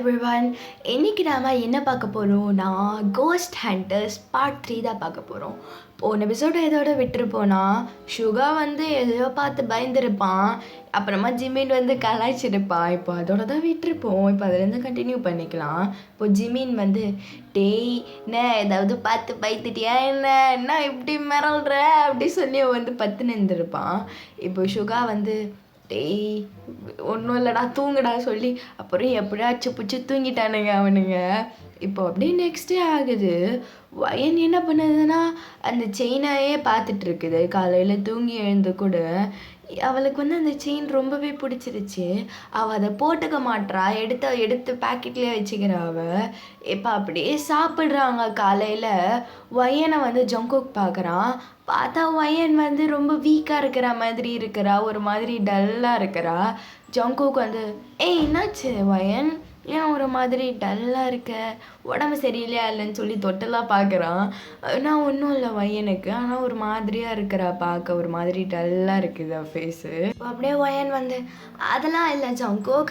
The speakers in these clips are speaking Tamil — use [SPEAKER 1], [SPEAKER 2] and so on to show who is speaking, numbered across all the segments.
[SPEAKER 1] எவ்ரிவன். இன்னைக்கு நாம என்ன பார்க்க போறோம்னா கோஸ்ட் ஹண்டர்ஸ் பார்ட் 3 தான் பார்க்க போகிறோம். போன எபிசோட இதோட விட்டுருப்போனா சுகா எதையோ பார்த்து பயந்துருப்பான். அப்புறமா ஜிமின் கலாய்ச்சிருப்பான். இப்போ அதோட தான் விட்டுருப்போம். இப்போ அதுலேருந்து கண்டினியூ பண்ணிக்கலாம். இப்போ ஜிமின் டேய் என்ன ஏதாவது பார்த்து பயந்துட்டியா என்ன இப்படி மிரள்ற அப்படி சொல்லி பத்து நின்றுருப்பான். இப்போ சுகா டேய் ஒன்றும் இல்லைடா தூங்குடா சொல்லி அப்புறம் எப்படியாச்சும் பிடிச்சி தூங்கிட்டானுங்க அவனுங்க. இப்போ அப்படியே நெக்ஸ்ட் டே ஆகுது. வயன் என்ன பண்ணுதுன்னா அந்த செயினையே பார்த்துட்டு இருக்குது. காலையில் தூங்கி எழுந்து கூட அவளுக்கு அந்த செயின் ரொம்பவே பிடிச்சிருச்சு. அவள் அதை போட்டுக்க மாட்றா. எடுத்து பேக்கெட்லேயே வச்சுக்கிறா அவள். இப்போ அப்படியே சாப்பிட்றாங்க. காலையில் வயனை ஜங்குக் பார்க்குறான். பார்த்தா வயன் ரொம்ப வீக்காக இருக்கிற மாதிரி இருக்கிறா. ஒரு மாதிரி டல்லாக இருக்கிறா. ஜங்குக் ஏய் என்னாச்சு வயன், ஏன் ஒரு மாதிரி டல்லாக இருக்க, உடம்பு சரியில்லையா இல்லைன்னு சொல்லி தொட்டெல்லாம் பார்க்குறான். நான் ஒன்றும் இல்லை வயனுக்கு, ஆனால் ஒரு மாதிரியாக இருக்கிறா பார்க்க, ஒரு மாதிரி டல்லாக இருக்குது ஃபேஸு. அப்படியே வயன் அதெல்லாம் இல்லை ஜங்குக்,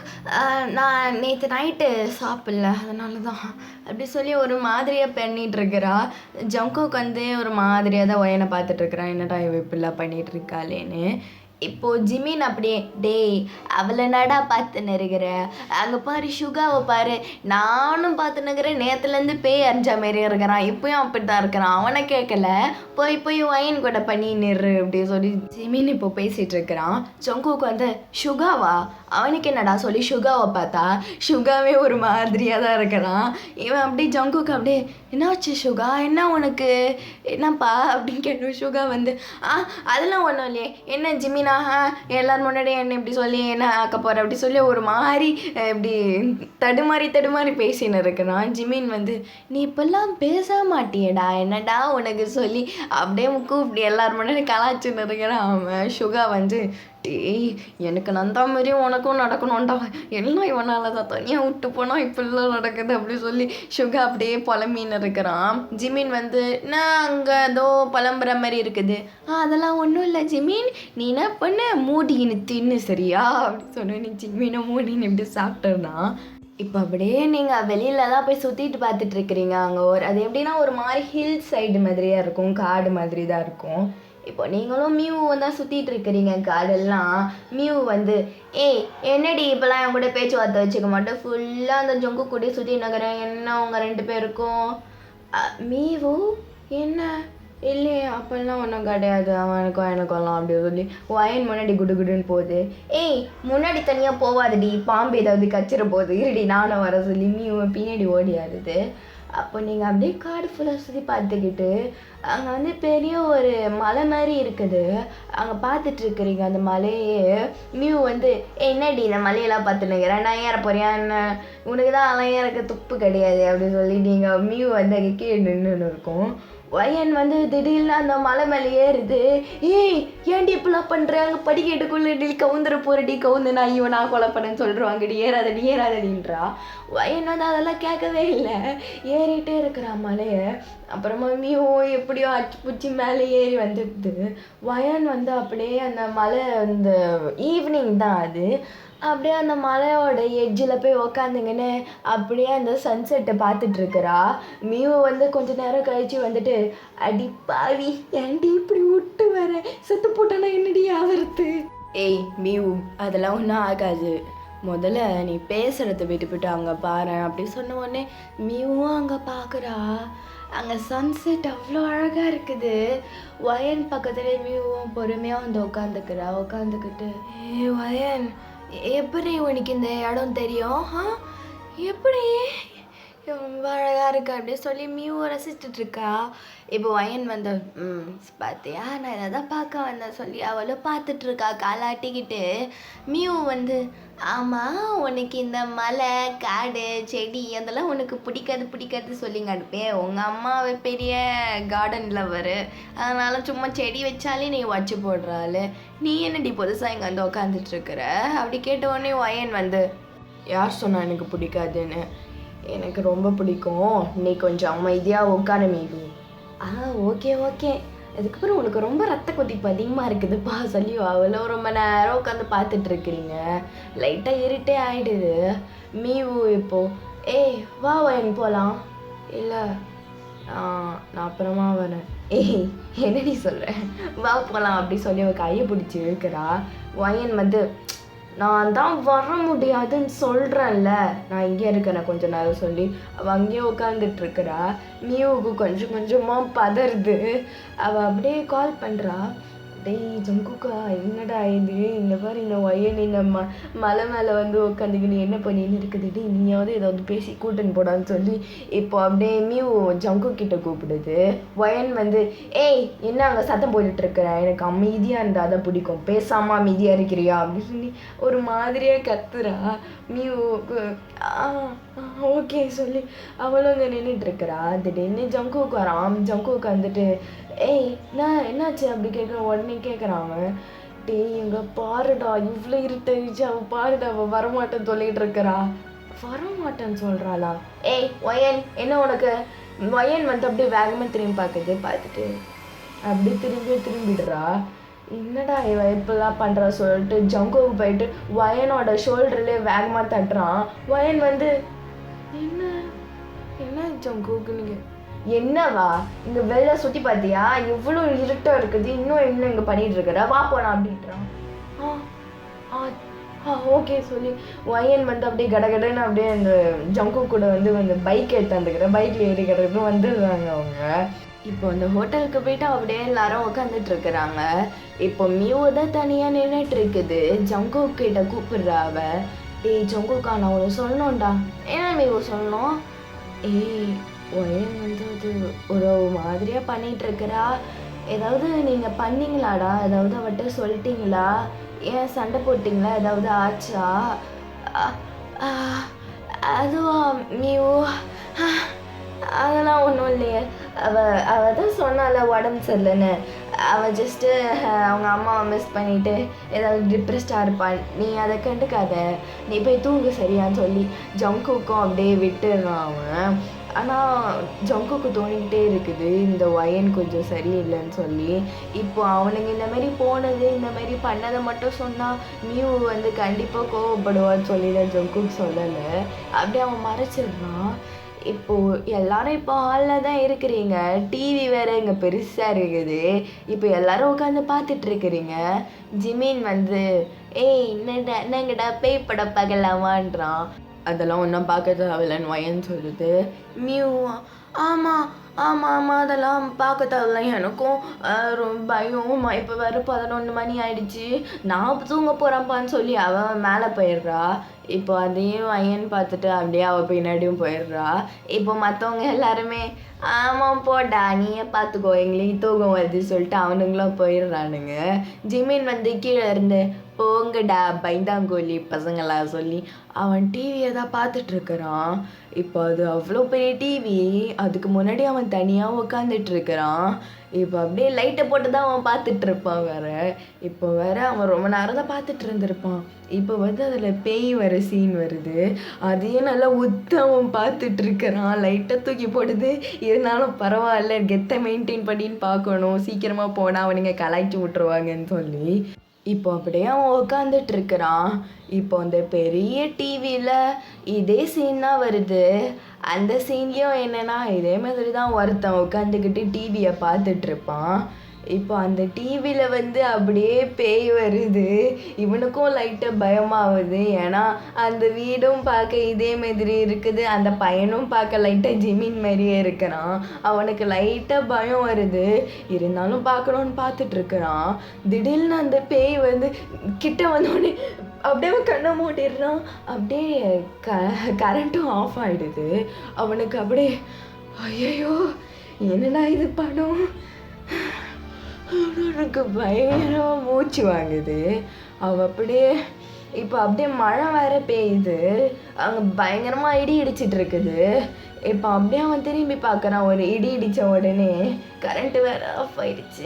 [SPEAKER 1] நான் நேற்று நைட்டு சாப்பிடல அதனால தான் அப்படி சொல்லி ஒரு மாதிரியாக பண்ணிகிட்டு இருக்கிறா. ஜங்குக் ஒரு மாதிரியாக தான் வயனை பார்த்துட்ருக்குறான். என்னடா இவ இப்படிலாம் பண்ணிகிட்டு இருக்காளேன்னு. இப்போது ஜிமின் அப்படியே டேய் அவளை நடா பார்த்துன்னு இருக்கிற, அங்கே பாரு சுகாவை பாரு, நானும் பார்த்துன்னு இருக்கிறேன், நேற்றுலேருந்து பேய் அறிஞ்ச மாரி இருக்கிறான், இப்போயும் அப்படி தான் இருக்கிறான், அவனை கேட்கல, போய் வயன் கூட பண்ணி நிறு அப்படின்னு சொல்லி ஜிமின் இப்போ பேசிகிட்டு இருக்கிறான். ஜங்குக்கு சுகாவா, அவனுக்கு என்னடா சொல்லி சுகாவை பார்த்தா சுகாவே ஒரு மாதிரியாக தான் இருக்கிறான். இவன் அப்படியே ஜங்குக்கு அப்படியே என்னாச்சு சுகா, என்ன உனக்கு என்னப்பா அப்படின்னு கேட்டு சுகா அதெல்லாம் ஒன்றும் இல்லையே, என்ன ஜிமினா எல்லோரும் முன்னாடி என்ன இப்படி சொல்லி என்ன ஆக்க போகிற அப்படி சொல்லி ஒரு மாதிரி இப்படி தடுமாறி பேசின்னு இருக்கிறான். ஜிமின் நீ இப்பெல்லாம் பேச மாட்டியடா என்னடா உனக்கு சொல்லி அப்படியே கூப்பிட்டு எல்லோரும் முன்னாடி கலாச்சின்னு இருக்கிறான் அவன். சுகா டேய் எனக்கு நந்தா மாரியும் உனக்கும் நடக்கணும்டா, எல்லாம் இவனால தான் தனியாக விட்டு போனால் இப்படிலாம் நடக்குது அப்படி சொல்லி சுகா அப்படியே புலம்பின்னு இருக்கிறான். ஜிமின் நான் அங்கே ஏதோ புலம்புற மாதிரி இருக்குது. அதெல்லாம் ஒன்றும் இல்லை ஜிமின், நீ என்ன பண்ண மூடின்னு தின்னு சரியா அப்படி சொன்ன. நீ ஜிமினை மூடின்னு இப்படி சாப்பிட்டுருந்தான். இப்போ அப்படியே நீங்கள் வெளியில் தான் போய் சுற்றிட்டு பார்த்துட்ருக்கிறீங்க. அங்கே அது எப்படின்னா ஒரு மாதிரி ஹில் சைடு மாதிரியாக இருக்கும், காடு மாதிரி தான் இருக்கும். இப்போ நீங்களும் மியூ தான் சுற்றிட்டு இருக்கிறீங்க காடெல்லாம். மியூ ஏய் என்னடி இப்போலாம் என் கூட பேச்சுவார்த்தை வச்சுக்க மாட்டேன், ஃபுல்லாக அந்த ஜொங்கு கூடி சுற்றி நகரேன், என்ன உங்கள் 2 பேருக்கும். மீவு என்ன இல்லையே அப்பெல்லாம் ஒன்றும் கிடையாது, அவனுக்கும் எனக்கும்லாம் அப்படின்னு சொல்லி வயன் முன்னாடி குடுன்னு போகுது. ஏய் முன்னாடி தனியாக போவாதடி, பாம்பு ஏதாவது கச்சிட போகுது, இருடி நானும் வர சொல்லி மியூ பின்னாடி ஓடி ஆடுது. அப்போ நீங்கள் அப்படியே காடு ஃபுல்லாக சுற்றி பார்த்துக்கிட்டு அங்கே பெரிய ஒரு மலை மாதிரி இருக்குது, அங்கே பார்த்துட்ருக்குறீங்க அந்த மலையே. மியூ என்னடி இந்த மலையெல்லாம் பார்த்துன்னுக்கிறேன், நான் ஏற போறியா என்ன, உனக்கு தான் அதெல்லாம் ஏறக்க துப்பு கிடையாது அப்படின்னு சொல்லி நீங்கள் மியூ அங்கே கீழே நின்றுன்னு இருக்கும். வயன் திடீர்னு அந்த மலை மேலே ஏறுது. ஏய் ஏன்டி இப்படிலாம் பண்ணுறேன், அங்கே படிக்கட்டுக்குள்ளே டி கவுந்துட போகிறடி, கவுந்து நான் இவனா கொலை பண்ணேன்னு சொல்கிறவாங்கடி, ஏறாதடின்றா. வயன் அதெல்லாம் கேட்கவே இல்லை, ஏறிட்டே இருக்கிறான் மலையை. அப்புறமா மியூ எப்படியோ அச்சு பிடிச்சி மேலே ஏறி வந்துடுது. வயன் அப்படியே அந்த மலை அந்த ஈவினிங் தான் அது, அப்படியே அந்த மலையோட எட்ஜில் போய் உக்காந்துங்கன்னு அப்படியே அந்த சன்செட்டை பார்த்துட்ருக்குறா. மியூ கொஞ்ச நேரம் கழித்து அடி பாவி ஏன்டி இப்படி விட்டு வர, செத்து போட்டானா என்னடி ஆவறது. ஏய் மியூ அதெல்லாம் ஒன்றும் ஆகாது, முதல்ல நீ பேசுகிறத விட்டுவிட்டு அங்கே பாரு அப்படி சொன்ன உடனே மியூவும் அங்கே பார்க்குறா. அங்கே சன்செட் அவ்வளோ அழகாக இருக்குது. வயன் பக்கத்துலேயே மியூவும் பொறுமையாக உட்காந்துக்கிட்டு ஏ வயன் எப்படி உனக்கு இந்த இடம் தெரியும், எப்படி ரொம்ப அழகாக இருக்கா அப்படின்னு சொல்லி மியூவை ரசிச்சுட்ருக்கா. இப்போ வயன் பார்த்தியா நான் இதை தான் பார்க்க வந்தேன் சொல்லி அவளும் பார்த்துட்ருக்கா காலாட்டிக்கிட்டு. மியூ ஆமாம் உனக்கு இந்த மலை காடு செடி அதெல்லாம் உனக்கு பிடிக்காது சொல்லிங்க அனுப்பேன். உங்கள் அம்மாவை பெரிய கார்டன் லவர், அதனால் சும்மா செடி வச்சாலே நீ வச்சு போடுறாள், நீ என்னடி புதுசாக இங்கே உட்காந்துட்ருக்குற அப்படி கேட்ட உடனே வயன் யார் சொன்னா எனக்கு பிடிக்காதுன்னு, எனக்கு ரொம்ப பிடிக்கும், நீ கொஞ்சம் அமைதியாக உட்கார மீது. ஓகே அதுக்கப்புறம் உனக்கு ரொம்ப ரத்த கொதிப்பு அதிகமாக இருக்குதுப்பா சொல்லி அவ்வளோ ரொம்ப நேரம் உட்காந்து பார்த்துட்டு இருக்கிறீங்க. லைட்டாக இருட்டே ஆயிடுது. மீவு இப்போ ஏய் வா வயன் போகலாம். இல்லை நான் அப்புறமா வரேன். ஏய் என்னடி சொல்கிறேன், வா போகலாம் அப்படி சொல்லி அவள் கையை பிடிச்சி இழுக்கிறா. வயன் வந்து நான் தான் வர முடியாதுன்னு சொல்கிறேன்ல, நான் இங்கே இருக்கிறேன் கொஞ்ச நேரம் சொல்லி அவள் அங்கேயே உட்காந்துட்டு இருக்கிறா. மியூவுக்கு கொஞ்சம் கொஞ்சமாக பதறுது. அவள் அப்படியே கால் பண்ணுறா. டேய் ஜங்குக்கா, என்னடா இது, இந்த மாதிரி இந்த ஒயன் இந்த மலை மேலே வந்து உட்காந்துக்கிட்டு என்ன பண்ணின்னு இருக்குது, டே நீயாவது ஏதாவது பேசி கூட்டுன்னு போடான்னு சொல்லி இப்போ அப்படியே மியூ ஜங்கு கிட்ட கூப்பிடுது. ஒயன் வந்து ஏய் என்ன அங்கே சத்தம் போட்டுட்டு இருக்கிற, எனக்கு அமைதியாக இருந்தால் தான் பிடிக்கும், பேசாமல் அமைதியாக இருக்கிறியா அப்படின்னு சொல்லி ஒரு மாதிரியாக கத்துறா. மியூ ஓகே சொல்லி அவளும் அங்கே நின்றுட்டுருக்கிறா. திடீர்னு ஜங்குக்கு வரான். ஜங்குக்கு வந்துட்டு ஏய் நான் என்னாச்சு அப்படி கேட்குற உடனே கேட்குறாங்க. டேய் எங்க பாருடா இவ்வளோ இருட்டாயிடுச்சு, அவள் பாருடா அவள் வரமாட்டேன்னு சொல்லிட்டு இருக்கிறா. வரமாட்டேன்னு சொல்கிறாளா? ஏய் ஒயன் என்ன உனக்கு? ஒயன் வந்து அப்படியே வேகமாக திரும்பி பார்த்துட்டு அப்படியே திரும்பிடுறா. என்னடா இவ இப்பெல்லாம் பண்ணுறா சொல்லிட்டு ஜங்குக்கு போயிட்டு ஒயனோட ஷோல்டர்லேயே வேகமாக தட்டுறான். ஒயன் வந்து என்ன ஜங்குக்கு நீங்கள் என்னவா இங்கே வெளில சுற்றி பார்த்தியா, எவ்வளோ இருட்டாக இருக்குது, இன்னும் என்ன இங்கே பண்ணிகிட்டு இருக்கிற, வா போனா அப்படின்றான். ஓகே சொல்லி ஒயன் வந்து அப்படியே கடகடன்னு அப்படியே அந்த ஜங்கு கூட வந்து பைக் எடுத்தாந்துக்கிற பைக்கில் ஏறி கடகடன்னு வந்துடுறாங்க அவங்க. இப்போ அந்த ஹோட்டலுக்கு போயிட்டு அப்படியே எல்லாரும் உட்காந்துட்டு இருக்கிறாங்க. இப்போ மியூ தான் தனியாக நின்றுட்டு இருக்குது. ஜங்கு கிட்ட கூப்பிடுறா அவ. டேய் ஜங்குக்கா நான் ஒன்று சொல்லணும்டா. என்ன மியூ சொல்லணும்? ஏய் ஒயன் வந்து அது ஒரு மாதிரியாக பண்ணிகிட்ருக்கிறா, ஏதாவது நீங்கள் பண்ணீங்களாடா, ஏதாவது அவட்ட சொல்லிட்டீங்களா, ஏன் சண்டை போட்டிங்களா, ஏதாவது ஆச்சா? அதுவா மியூ, அதெல்லாம் ஒன்றும் இல்லையே, அவள் தான் சொன்னால உடம்பு சரியில்லைன்னு, அவள் ஜஸ்ட்டு அவங்க அம்மாவை மிஸ் பண்ணிவிட்டு ஏதாவது டிப்ரெஸ்டாக இருப்பாள், நீ அதை கண்டுக்காத, நீ போய் தூங்கு சரியான்னு சொல்லி ஜங்குக்கும் அப்படியே விட்டுடுறான் அவன். ஆனால் ஜங்குக்கு தோணிக்கிட்டே இருக்குது இந்த ஒயன் கொஞ்சம் சரியில்லைன்னு சொல்லி. இப்போ அவனுங்க இந்த மாதிரி போனது இந்த மாதிரி பண்ணதை மட்டும் சொன்னால் மியூ வந்து கண்டிப்பாக கோவப்படுவான்னு சொல்லி தான் ஜங்குக்கு சொல்லலை, அப்படியே அவன் மறைச்சிடுறான். இப்போது எல்லாரும் இப்போ ஹாலில் தான் இருக்கிறீங்க, டிவி வேறு இங்கே பெருசாக இருக்குது, இப்போ எல்லோரும் உட்காந்து பார்த்துட்ருக்குறீங்க. ஜிமின் வந்து ஏய் என்னங்கடா பேய் படம் பார்க்கலாமான்றான். அதெல்லாம் ஒன்றும் பார்க்க தேவையில்லைன்னு ஒயன்னு சொல்லுது. மியூ ஆமாம் அதெல்லாம் பார்க்க தேவையில்ல, எனக்கும் ரொம்ப பயம், இப்போ வேறு 11 மணி ஆயிடுச்சு, நான் தூங்க போகிறேன்ப்பான்னு சொல்லி அவன் மேலே போயிடுறா. இப்போ அதையும் ஐயன் பார்த்துட்டு அப்படியே அவள் பின்னாடியும் போயிடுறா. இப்போ மற்றவங்க எல்லாருமே ஆமாம் போடா நீயே பார்த்துக்கோ எங்களுக்கு தூக்கம் வருது சொல்லிட்டு அவனுங்களும் போயிடுறானுங்க. ஜிமின் வந்து கீழே இருந்து போங்கடா பைந்தாங்கோலி பசங்களா சொல்லி அவன் டிவியை தான் பார்த்துட்ருக்குறான். இப்போ அது அவ்வளோ பெரிய டிவி, அதுக்கு முன்னாடி அவன் தனியாக உட்காந்துட்ருக்கிறான். இப்போ அப்படியே லைட்டை போட்டு தான் அவன் பார்த்துட்ருப்பான் வேறு. இப்போ வேறு அவன் ரொம்ப நேரம் தான் பார்த்துட்டு இருந்திருப்பான். இப்போ வந்து அதில் பேய் வர சீன் வருது, அதையும் நல்லா ஒத்து அவன் பார்த்துட்ருக்கிறான். லைட்டாக தூக்கி போடுது, இருந்தாலும் பரவாயில்ல கெத்தை மெயின்டைன் பண்ணின்னு பார்க்கணும், சீக்கிரமாக போனால் அவனுங்க கலாய்ச்சி விட்ருவாங்கன்னு சொல்லி இப்போ அப்படியே அவன் உட்காந்துட்ருக்கிறான். இப்போ அந்த பெரிய டிவியில் இதே சீன் தான் வருது. அந்த சீன்லேயும் என்னென்னா இதே மாதிரி தான் ஒருத்தன் உட்காந்துக்கிட்டு டிவியை பார்த்துட்ருப்பான். இப்போ அந்த டிவியில் வந்து அப்படியே பேய் வருது. இவனுக்கும் லைட்டாக பயமாகுது, ஏன்னா அந்த வீடும் பார்க்க இதே மாதிரி இருக்குது, அந்த பையனும் பார்க்க லைட்டாக ஜிமின் மாதிரியே இருக்கிறான். அவனுக்கு லைட்டாக பயம் வருது, இருந்தாலும் பார்க்கணுன்னு பார்த்துட்ருக்குறான். திடீர்னு அந்த பேய் வந்து கிட்ட வந்தோடனே அப்படியே கண்ணை மூடிடுறான். அப்படியே கரண்ட்டும் ஆஃப் ஆகிடுது. அவனுக்கு அப்படியே ஐயோ என்னடா இது படம், எனக்கு பயங்கரமாக மூச்சு வாங்குது. அவள் அப்படியே இப்போ அப்படியே மழை வேற பெய்யுது, அங்கே பயங்கரமாக இடி இடிச்சிட்டு இருக்குது. இப்போ அப்படியே அவன் திரும்பி பார்க்குறான், ஒரு இடி இடித்த உடனே கரண்ட்டு வேற ஆஃப் ஆயிடுச்சு.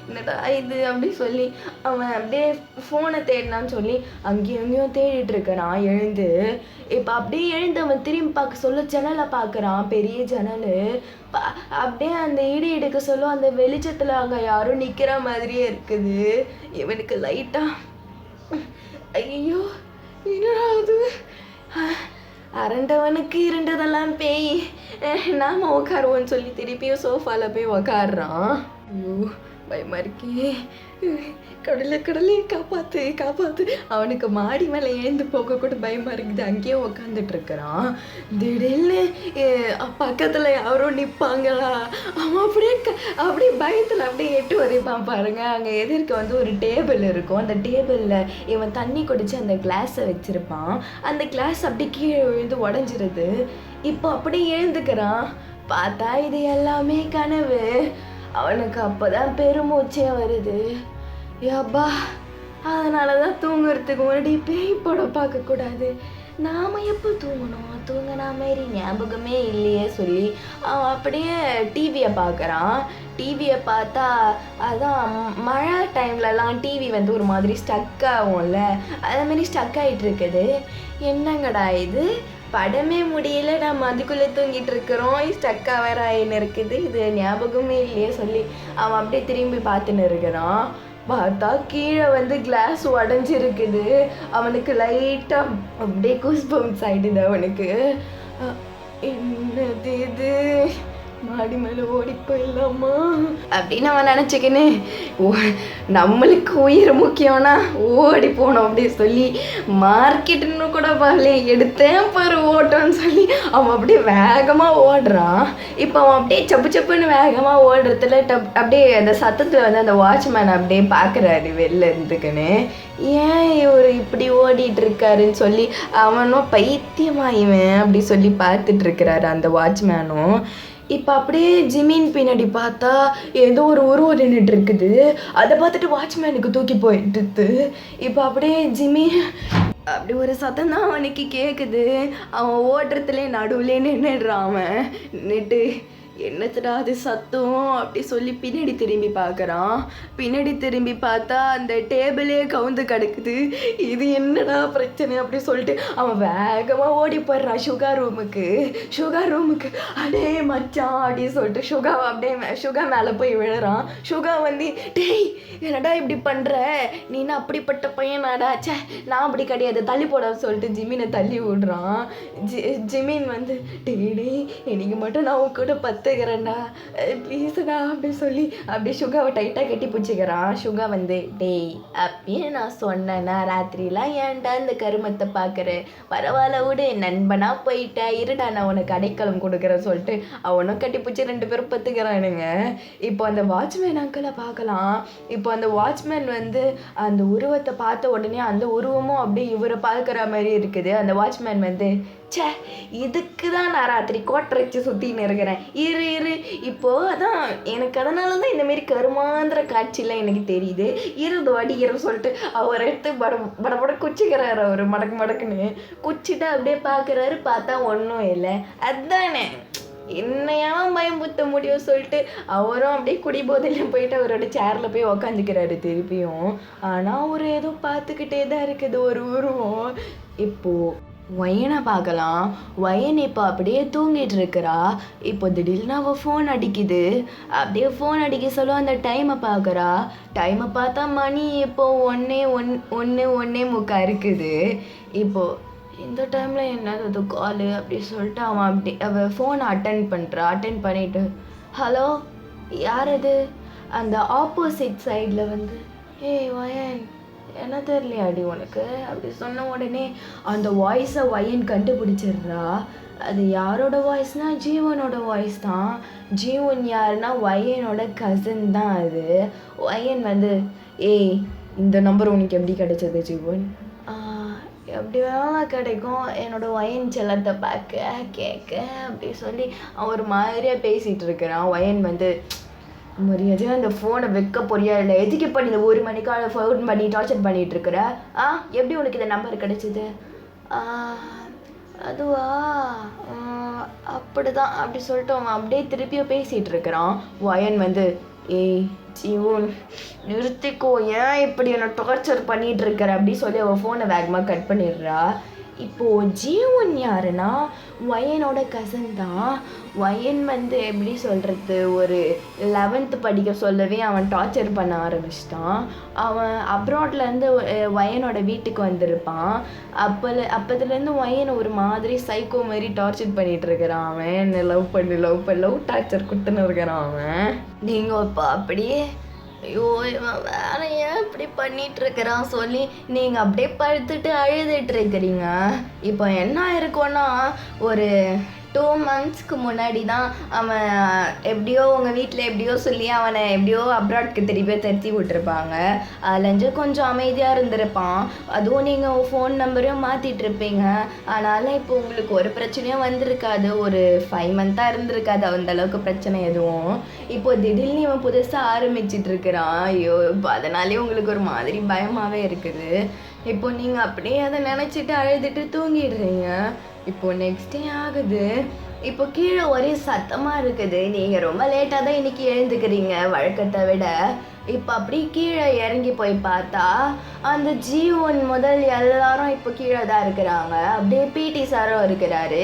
[SPEAKER 1] என்னடா இது அப்படி சொல்லி அவன் அப்படியே ஃபோனை தேடினான்னு சொல்லி அங்கேயும் இங்கேயும் தேடிட்டு இருக்கிறான் எழுந்து. இப்போ அப்படியே எழுந்து அவன் திரும்பி பார்க்க சொல்ல ஜன்னலை பார்க்குறான், பெரிய ஜன்னல். அப்படியே அந்த இடி எடுக்க சொல்ல அந்த வெளிச்சத்தில் அங்கே யாரும் நிற்கிற மாதிரியே இருக்குது. இவனுக்கு லைட்டாக ஐயோ என்னடா அது, அரண்டவனுக்கு இருண்டதெல்லாம் பேய், நாம உட்காருவோன்னு சொல்லி திருப்பியும் சோஃபாவில் போய் உக்காடுறான். ஐயோ பயமா இருக்கே, கடலே காப்பாத்து காப்பாத்து. அவனுக்கு மாடி மேலே எழுந்து போக கூட பயமா இருக்குது. அங்கேயே உக்காந்துட்டு இருக்கிறான். திடீர்னு பக்கத்துல யாரோ நிற்பாங்களா, அவன் அப்படியே பயத்துல அப்படியே எட்டு வரைப்பான் பாருங்க. அங்க எதிர்க்க வந்து ஒரு டேபிள் இருக்கும். அந்த டேபிள்ல இவன் தண்ணி குடிச்சு அந்த கிளாஸை வச்சிருப்பான். அந்த கிளாஸ் அப்படியே கீழே விழுந்து உடஞ்சிருது. இப்போ அப்படியே எழுந்துக்கிறான். பார்த்தா இது எல்லாமே கனவு. அவனுக்கு அப்போதான் பெருமூச்சே வருது. யப்பா, அதனால தான் தூங்குறதுக்கு முன்னாடி பேய் படம் பார்க்கக்கூடாது, நாம் எப்போ தூங்கணும், தூங்கினா மாரி ஞாபகமே இல்லையே சொல்லி அவன் அப்படியே டிவியை பார்க்குறான். டிவியை பார்த்தா அதான் மழை டைம்லலாம் டிவி வந்து ஒரு மாதிரி ஸ்டக் ஆகும்ல, அதுமாரி ஸ்டக் ஆகிட்டு இருக்குது. என்னங்கடா இது, படமே முடியல, நம்ம அதுக்குள்ளே தூங்கிட்டு இருக்கிறோம், ஸ்டக்காக வேற ஆயின்னு இருக்குது, இது ஞாபகமே இல்லையே சொல்லி அவன் அப்படியே திரும்பி பார்த்துன்னு இருக்கிறான். பார்த்தா கீழே வந்து கிளாஸ் உடஞ்சிருக்குது. அவனுக்கு லைட்டாக அப்படியே கூஸ் பம்ப்ஸ் ஆகிடுது அவனுக்கு. என்னது இது, மாடி மேலே ஓடி போயிடலாமா அப்படின்னு அவன் நினச்சிக்கின்னு நம்மளுக்கு உயிர் முக்கியம்னா ஓடி போனோம் அப்படின்னு சொல்லி மார்க்கெட்டுன்னு கூட பாருலே எடுத்தேன் பாரு ஓட்டோன்னு சொல்லி அவன் அப்படியே வேகமாக ஓடுறான். இப்போ அவன் அப்படியே சப்பு சப்புன்னு வேகமாக ஓடுறதுல அப்படியே அந்த சத்தத்தில் வந்து அந்த வாட்ச்மேன் அப்படியே பார்க்குறாரு வெளில இருந்துக்குன்னு. ஏன் இவர் இப்படி ஓடிட்டு இருக்காருன்னு சொல்லி அவனும் பைத்தியமாயிவன் அப்படி சொல்லி பார்த்துட்டு இருக்கிறாரு அந்த வாட்ச்மேனும். இப்போ அப்படியே ஜிமின் பின்னாடி பார்த்தா ஏதோ ஒரு உருவம் நின்றுட்டு இருக்குது. அதை பார்த்துட்டு வாட்ச்மேனுக்கு தூக்கி போயிட்டு இப்போ அப்படியே ஜிமின் அப்படி ஒரு சத்தம் தான் அவனுக்கு கேட்குது. அவன் ஓடுறதுலே நடுவுலே நின்றுடுறான். அவன் நின்றுட்டு என்னத்துடா அது சத்தம் அப்படி சொல்லி பின்னாடி திரும்பி பார்க்குறான். பின்னாடி திரும்பி பார்த்தா அந்த டேபிளே கவுந்து கிடக்குது. இது என்னடா பிரச்சனை அப்படி சொல்லிட்டு அவன் வேகமாக ஓடி போயிடுறான் சுகா ரூமுக்கு. அடே மச்சான் அப்படின்னு சொல்லிட்டு சுகாவை அப்படியே சுகா மேலே போய் விழுறான். சுகா வந்து டேய் என்னடா இப்படி பண்ணுற, நீனா அப்படிப்பட்ட பையனாடா, சே நான் அப்படி கிடையாது தள்ளி போட சொல்லிட்டு ஜிமினை தள்ளி விடுறான். ஜிமின் வந்து டேய் இன்னைக்கு மட்டும் நான் உன் கூட பார்த்துக்கிறேன்டா ப்ளீஸ்டா அப்படின்னு சொல்லி அப்படியே சுகாவை டைட்டாக கட்டி பிடிச்சிக்கிறான். சுகா வந்து டேய் அப்பயே நான் சொன்னேன்னா ராத்திரிலாம் ஏன்டா இந்த கருமத்தை பார்க்குறேன், பரவாயில்ல விடு நண்பனாக போயிட்டேன், இருடா நான் உனக்கு அடைக்கலம் கொடுக்குறேன்னு சொல்லிட்டு அவனும் கட்டி பிடிச்சி 2 பேரும் பத்துக்கிறானுங்க. இப்போ அந்த வாட்ச்மேன் அங்கிளை பார்க்கலாம். இப்போ அந்த வாட்ச்மேன் வந்து அந்த உருவத்தை பார்த்த உடனே அந்த உருவமும் அப்படியே இவரை பார்க்குற மாதிரி இருக்குது. அந்த வாட்ச்மேன் வந்து சே இதுக்கு தான் நான் ராத்திரி கோட்டை வச்சு சுற்றின்னு இருக்கிறேன், இரு இப்போது அதான் எனக்கு அதனால தான் இந்தமாரி கருமாந்திர காட்சியெலாம் எனக்கு தெரியுது, இருது அடிக்கிறன்னு சொல்லிட்டு அவர் எடுத்து பட குச்சிக்கிறாரு. அவர் மடக்குன்னு குச்சிட்டு அப்படியே பார்க்குறாரு. பார்த்தா ஒன்றும் இல்லை. அதுதானே என்னையாவும் பயம்புத்த முடியும் சொல்லிட்டு அவரும் அப்படியே குடிபோதையில போயிட்டு அவரோட சேரில் போய் உக்காந்துக்கிறாரு திருப்பியும். ஆனால் அவர் ஏதோ பார்த்துக்கிட்டே தான் இருக்குது ஒரு உருவம். இப்போது வயனை பார்க்கலாம். வயன் இப்போ அப்படியே தூங்கிட்டு இருக்கிறா. இப்போ திடீர்னு அவள் ஃபோன் அடிக்குது. அப்படியே ஃபோன் அடிக்க சொல்ல அந்த டைமை பார்க்குறா. டைமை பார்த்தா மணி இப்போ 1:30 இருக்குது. இப்போது இந்த டைமில் என்னது காலு அப்படி சொல்லிட்டு அவள் ஃபோனை அட்டன் பண்ணிவிட்டு ஹலோ யார் அது, அந்த ஆப்போசிட் சைடில் வந்து ஏய் வயன் என்ன தெரியலையாடி உனக்கு அப்படி சொன்ன உடனே அந்த வாய்ஸை வயன் கண்டுபிடிச்சிடுறா. அது யாரோட வாய்ஸ்னால் ஜீவனோட வாய்ஸ் தான். ஜீவன் யாருன்னா வயனோட கசின் தான் அது. வயன் வந்து ஏய் இந்த நம்பர் உனக்கு எப்படி கிடைச்சது ஜீவன், எப்படி வேணாலும் கிடைக்கும், என்னோடய வயன் செல்லத்தை பார்க்க கேட்க அப்படி சொல்லி அவன் ஒரு மாதிரியாக பேசிகிட்டு இருக்கிறான். வயன் வந்து மரியாதையாக அந்த ஃபோனை வைக்க போறியா இல்லை, எதுக்கு இப்போ நீ 1 மணிக்கால ஃபோன் பண்ணி டார்ச்சர் பண்ணிகிட்டு இருக்கிற, எப்படி உனக்கு இந்த நம்பர் கிடைச்சிது, அதுவா அப்படி தான் அப்படி சொல்லிட்டு அவன் அப்படியே திருப்பியும் பேசிகிட்டு இருக்கிறான். வயன் வந்து ஏய் ஜீவன் நிறுத்திக்கோ, ஏன் இப்படி என்னை டார்ச்சர் பண்ணிட்டு இருக்கிற அப்படி சொல்லி அவள் ஃபோனை வேகமாக கட் பண்ணிடுறா. இப்போது ஜீவன் யாருன்னா வயனோட கசன் தான். வயன் வந்து எப்படி சொல்கிறது, ஒரு 11th படிக்க சொல்லவே அவன் டார்ச்சர் பண்ண ஆரம்பிச்சிட்டான். அவன் அப்ராட்லேருந்து வயனோட வீட்டுக்கு வந்திருப்பான். அப்போதுலேருந்து வயன் ஒரு மாதிரி சைக்கோ மாதிரி டார்ச்சர் பண்ணிகிட்டு இருக்கிறான். அவன் என்னை லவ் டார்ச்சர் கொடுத்துன்னு இருக்கிறான் அவன். நீங்கள் இப்போ அப்படியே ஐயோ இவன் வேற ஏன் இப்படி பண்ணிட்டு இருக்கிறான் சொல்லி நீங்கள் அப்படியே படுத்துட்டு அழுதுட்டு இருக்கிறீங்க. இப்போ என்ன இருக்கும்னா, ஒரு 2 monthsக்கு முன்னாடி தான் அவன் எப்படியோ உங்கள் வீட்டில் எப்படியோ சொல்லி அவனை எப்படியோ அப்ராட்க்கு திருப்பி தருத்தி விட்டுருப்பாங்க. அதுலேருந்து கொஞ்சம் அமைதியாக இருந்திருப்பான். அதுவும் நீங்கள் ஃபோன் நம்பரையும் மாற்றிட்டுருப்பீங்க. அதனால் இப்போ உங்களுக்கு ஒரு பிரச்சனையும் வந்திருக்காது. ஒரு 5 months இருந்திருக்காது அந்தளவுக்கு பிரச்சனை எதுவும். இப்போ திடீர்னு இவன் புதுசாக ஆரம்பிச்சிட்ருக்கிறான். ஐயோ இப்போ அதனாலே உங்களுக்கு ஒரு மாதிரி பயமாகவே இருக்குது. இப்போ நீங்கள் அப்படியே அதை நினச்சிட்டு அழுதுட்டு தூங்கிடுறீங்க. இப்போது நெக்ஸ்ட் டே ஆகுது. இப்போ கீழே ஒரே சத்தமாக இருக்குது. நீங்கள் ரொம்ப லேட்டாக தான் இன்றைக்கி எழுந்துக்கிறீங்க வழக்கத்தை விட. இப்போ அப்படி கீழே இறங்கி போய் பார்த்தா அந்த ஜீவன் முதல் எல்லாரும் இப்போ கீழே தான் இருக்கிறாங்க. அப்படியே பிடி சாரும் இருக்கிறாரு.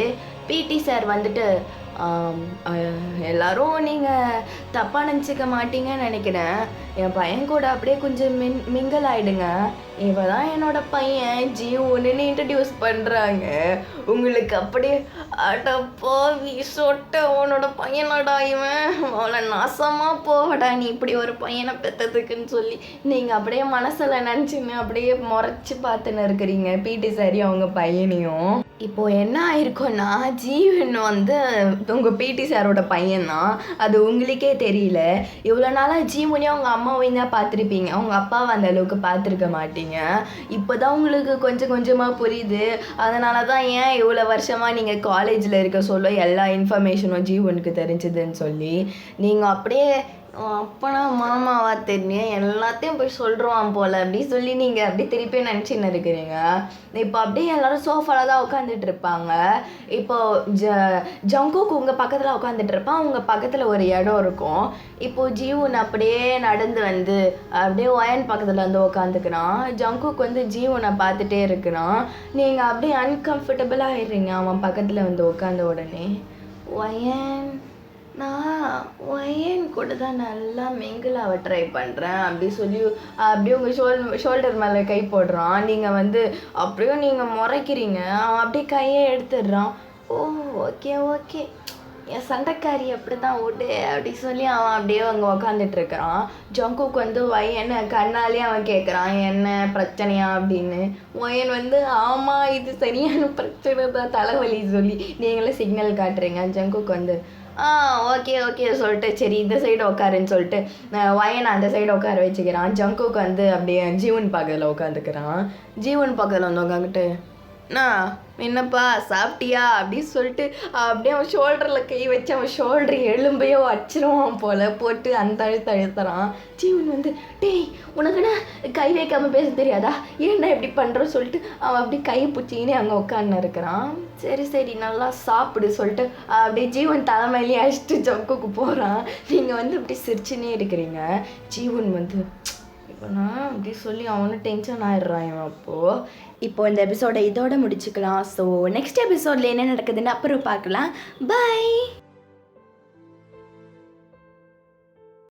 [SPEAKER 1] பிடி சார் வந்துட்டு எல்லாரும் நீங்கள் தப்பாக நினச்சிக்க மாட்டீங்கன்னு நினைக்கிறேன். என் பையன் கூட அப்படியே கொஞ்சம் மிங்கல் ஆகிடுங்க. இவன் தான் என்னோட பையன் ஜீவன்னு இன்ட்ரடியூஸ் பண்ணுறாங்க. உங்களுக்கு அப்படியே அடப்பாவி சொட்ட உன்னோட பையனடா இவன், அவளை நாசமாக போவடா நீ இப்படி ஒரு பையனை பெற்றதுக்குன்னு சொல்லி நீங்கள் அப்படியே மனசில் நினச்சின்னு அப்படியே முறைச்சி பார்த்துன்னு இருக்கிறீங்க பிடி சாரி அவங்க பையனையும். இப்போது என்ன ஆயிருக்கும்னா, ஜீவன் வந்து உங்கள் பிடி சாரோட பையன்தான். அது உங்களுக்கே தெரியல. இவ்வளோ நாளாக ஜீவனையும் அவங்க அம்மாவையும் தான் பார்த்துருப்பீங்க. அவங்க அப்பாவை அந்த அளவுக்கு பார்த்துருக்க மாட்டீங்க. இப்போ தான் உங்களுக்கு கொஞ்சம் கொஞ்சமாக புரியுது. அதனால தான் ஏன் இவ்வளோ வருஷமாக நீங்கள் காலேஜில் இருக்க சொல்ல எல்லா இன்ஃபர்மேஷனும் ஜீவனுக்கு தெரிஞ்சுதுன்னு சொல்லி நீங்கள் அப்படியே அப்பனா மாமாவா தெரியும் எல்லாத்தையும் போய் சொல்கிறோம் போல் அப்படி சொல்லி நீங்கள் அப்படி திருப்பி நினச்சின்னு இருக்கிறீங்க. இப்போ அப்படியே எல்லோரும் சோஃபாவில் தான் உட்காந்துட்டு இருப்பாங்க. இப்போது ஜங்குக்கு உங்கள் பக்கத்தில் உட்காந்துட்டு இருப்பான். உங்கள் பக்கத்தில் ஒரு இடம் இருக்கும். இப்போது ஜீவன் அப்படியே நடந்து வந்து அப்படியே ஒயன் பக்கத்தில் வந்து உட்காந்துக்கிறான். ஜங்குக்கு வந்து ஜீவனை பார்த்துட்டே இருக்கிறான். நீங்கள் அப்படியே அன்கம்ஃபர்டபுளாக ஆயிடுறீங்க அவன் பக்கத்தில் வந்து உட்காந்த உடனே. ஒயன் நான் ஒயன் கூட தான் நல்லா மிங்கிளாக ட்ரை பண்ணுறேன் அப்படி சொல்லி அப்படியே உங்கள் ஷோல்டர் மேலே கை போடுறான். நீங்கள் வந்து அப்படியே நீங்கள் முறைக்கிறீங்க. அவன் அப்படியே கையை எடுத்துடுறான். ஓ ஓகே ஓகே என் சண்டைக்காரி அப்படி தான் விடு அப்படி சொல்லி அவன் அப்படியே அங்கே உக்காந்துட்டு இருக்கிறான். ஜங்குக்கு வந்து ஒயன் கண்ணாலே அவன் கேட்குறான் என்ன பிரச்சனையா அப்படின்னு. ஒயன் வந்து ஆமாம் இது சரியான பிரச்சனை தான் தலைவலி சொல்லி நீங்களே சிக்னல் காட்டுறீங்க. ஜங்குக்கு வந்து ஓகே ஓகே சொல்லிட்டு சரி இந்த சைடு உட்காருன்னு சொல்லிட்டு ஒயன் அந்த சைடு உட்கார வச்சுக்கிறான். ஜங்குக்கு வந்து அப்படியே ஜீவன் பக்கத்தில் உட்காந்துக்கிறான். ஜீவன் பக்கத்தில் வந்து உட்காந்துட்டு என்னப்பா சாப்பிட்டியா அப்படின்னு சொல்லிட்டு அப்படியே அவன் ஷோல்டரில் கை வச்சு அவன் ஷோல்டர் எலும்பையோ வச்சிருவான் போல் போட்டு அந்த அழுத்துறான். ஜீவன் வந்து டேய் உனக்குன்னா கை வைக்காமல் பேச தெரியாதா, ஏன்னா எப்படி பண்ணுறோன்னு சொல்லிட்டு அவன் அப்படி கை பிடிச்சிக்கினே அங்கே உட்காந்து இருக்கிறான். சரி நல்லா சாப்பிடு சொல்லிட்டு அப்படியே ஜீவன் தலைமையிலேயே அழைச்சிட்டு ஜங்குக்கு போகிறான். நீங்கள் வந்து அப்படி சிரிச்சுன்னே இருக்கிறீங்க. ஜீவன் வந்து இப்போ நான் அப்படி சொல்லி அவனும் டென்ஷன் ஆயிடுறான் இவன். இப்போது இந்த எபிசோடை இதோட முடிச்சுக்கலாம். ஸோ நெக்ஸ்ட் எபிசோடில் என்ன நடக்குதுன்னு அப்புறம் பார்க்கலாம். பை.